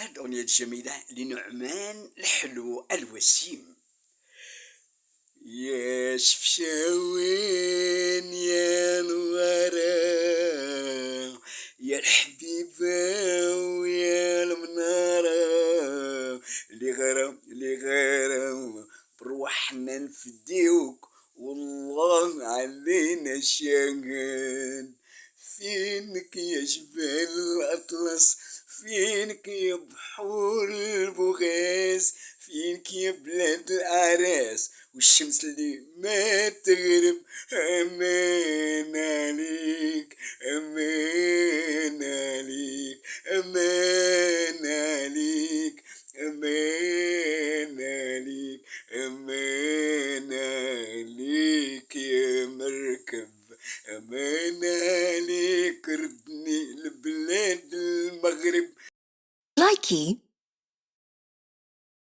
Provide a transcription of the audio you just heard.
واحد أغنية جميلة لنعمان الحلو الوسيم. يا شفشاوين يا الورى يا الحبيبة ويا المنارة، اللي غرام بروحنا نفديوك والله علينا شاهد. فينك يا جبال الأطلس، فينك يا بحور البوغاز، فينك يا بلاد الأعراس والشمس اللي ما تغرب. أمان عليك أمان عليك أمان عليك أمان عليك أمان عليك يا مركب، أمان عليك ردني لبلاد المغرب. لايكي